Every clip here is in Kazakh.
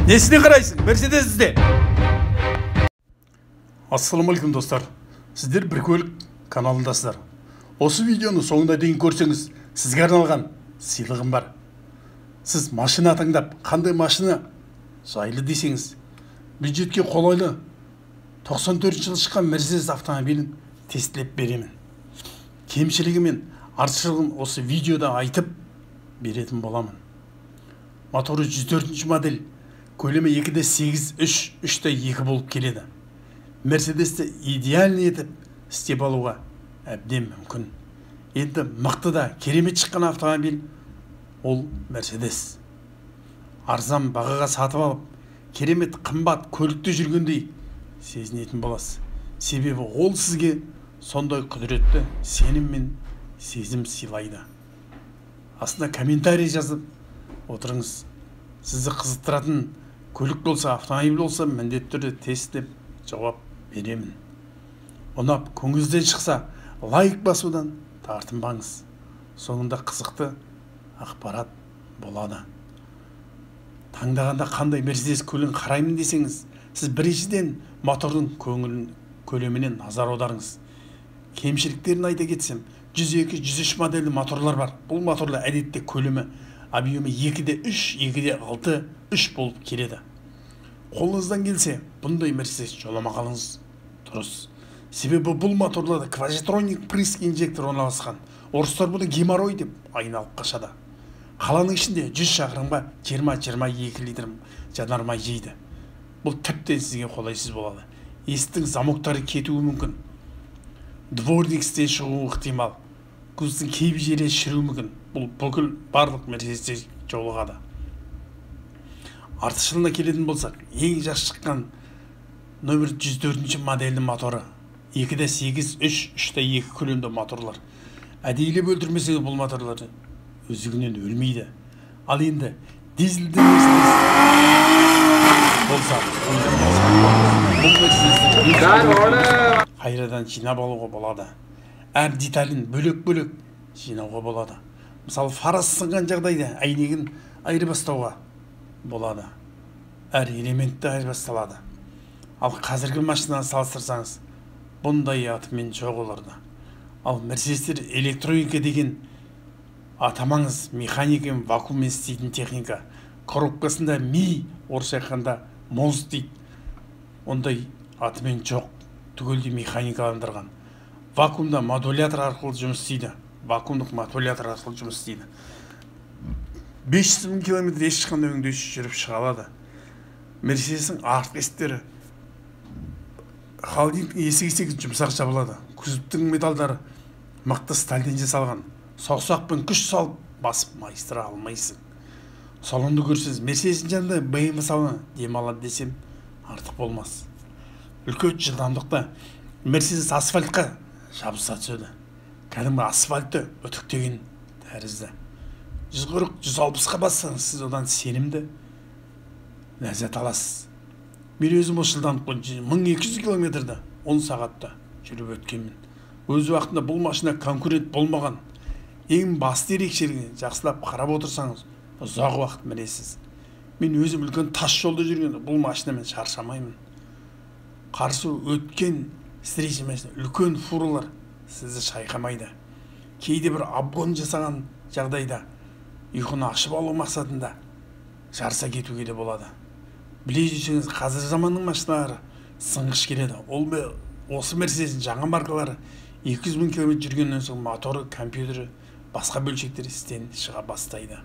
Несіне қарайсың? Мерседес ізде. Ассалаумалейкум достар. Сіздер бір көлік каналындасыздар. Осы видеоны соңына дейін көрсеңіз, сізге арналған сыйлығым бар. Сіз машина таңдап, қандай машина жайлы десеңіз, бюджетке қолайлы 94 жылы шыққан Мерседес автомобилін тестілеп беремін. Кемшілігі мен артықшылығын осы видеода айтып беретін боламын. Моторы 104 модель, көлемі 2.8, 3.2 болып келеді. Мерседесті идеальный етіп істеп алуға әбден мүмкін. Енді мықты да керемет шыққан автомобиль ол Мерседес. Арзан бағаға сатып алып, керемет қымбат көлікте жүргендей сезінетін боласыз. Себебі ол сізге сондай құдіретті сенім мен сезім сыйлайды. Астына комментарий жазып отырыңыз. Сізді қызықтыратын көлік болса, автомобиль болса, міндетті түрде тестілеп жауап беремін. Ұнап, көңіліңізден шықса, лайк басудан тартынбаңыз. Соңында қызықты ақпарат болады. Таңдағанда қандай Мерседес көлігін қараймын десеңіз, сіз біріншіден мотордың көлеміне назар аударыңыз. Кемшіліктерін айта кетсем, 102-103 модельді моторлар бар. Бұл моторлар әдетте көлемі объемы 2.3, 2.6, 3 болып келеді. Қолыңыздан келсе, бұндай Мерседес жоламағаныңыз дұрыс. Себебі бұл моторларда квазитроник прыск инжектор орналасқан. Орыстар бұны геморрой деп айналып қашады. Қаланың ішінде 100 шақырымға 20-22 литр жанармай жейді. Бұл тіптен сізге қолайсыз болады. Есіктің замоктары кетуі мүмкін. Дворник істен шығуы ықтимал. Көздің кейбір жері шіруі мүмкін. Бұл бүкіл барлық Мерседесте жолығады. Артықшылығына келетін болсақ, ең жас шыққан номер 104 модельдің моторы 2.8, 3.2 көлемді моторлар. Әдейілеп өлтірмесеңіз бұл моторлар өздігінен өлмейді. Ал енді дизельді Мерседес болса, бұл Мерседесті қайрадан жинап алуға болады. Әр деталін бөлек-бөлек жинауға болады. Мысалы, фарасы сынған жағдайда әйнегін айырбастауға болады. Әр элементті айырбасталады. Ал қазіргі машинаны салыстырсаңыз, бұндай атымен жоқ оларда. Ал Мерседестер электроника деген атамаңыз, механикамен вакууммен істейтін техника. Коробкасында ми, орысша айтқанда мост дейді. Ондай атымен жоқ, түгелдей механикаландырған. Вакуумда модулятор арқылы жұмыс істейді. Вакуумдық модулятор арқылы жұмыс істейді. 500 000 километр ешқандай өңдеусіз жүріп шыға алады. Мерседестің артқы есіктері холодильниктің есігі жұмсақ жабылады. Күзеттің металдары мықты стальден жасалған. Саусақпен күш салып басып майыстыра алмайсың. Салонды көрсеңіз, Мерседестің жанында BMW салоны демалады десем артық болмас. Үлкен жылдамдықта Мерседес асфальтқа жабыса түседі. Кәдімгі асфальтты үтіктеген тәрізді. 140-160-қа бассаңыз, сіз одан сенімді ләззат аласыз. Мен өзім осы жылдамдықпен 1200 километрді 10 сағатта жүріп өткенмін. Өз уақытында бұл машина конкурент болмаған. Ең басты ерекшелігіне жақсылап қарап отырсаңыз, ұзақ уақыт мінесіз. Мен өзім үлкен тас жолда жүргенде бұл машинамен шаршамаймын. Қарсы өткен встреча машина, үлкен фуралар сізді шайқамайды. Кейде бір обгон жасаған жағдайда ұйқыны ашып алу мақсатында жарыса кетуге де болады. Біле жүрсеңіз, қазір заманның машиналары сынғыш келеді. Осы Мерседестің жаңа маркалары 200 000 километр жүргеннен соң моторы, компьютері, басқа бөлшектері істен шыға бастайды.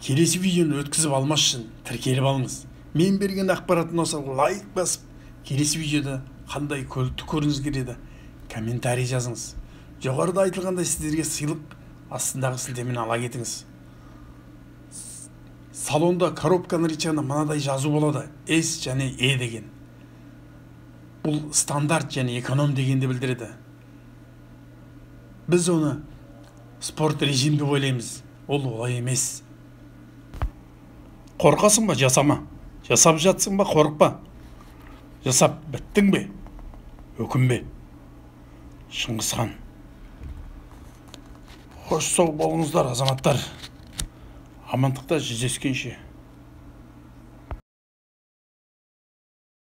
Келесі видеоны өткізіп алмас үшін тіркеліп алыңыз. Мен берген ақпаратын осы лайк басып, келесі видеода қандай көлікті көргіңіз келеді, комментарий жазыңыз. Жоғарыда айтылғандай сіздерге сыйлық астындағы сілтемені ала кетіңіз. Салонда коробканың рычагында мынадай жазу болады: S және E деген. Бұл стандарт және эконом дегенді білдіреді. Біз оны спорт режимді ойлаймыз. Ол олай емес. Қорқасың ба, жасама. Жасап жатсың ба, қорықпа. Жасап біттің бе, өкінбе. Шыңғысхан. Хош сау болыңыздар, азаматтар. Амандықта жүздескенше.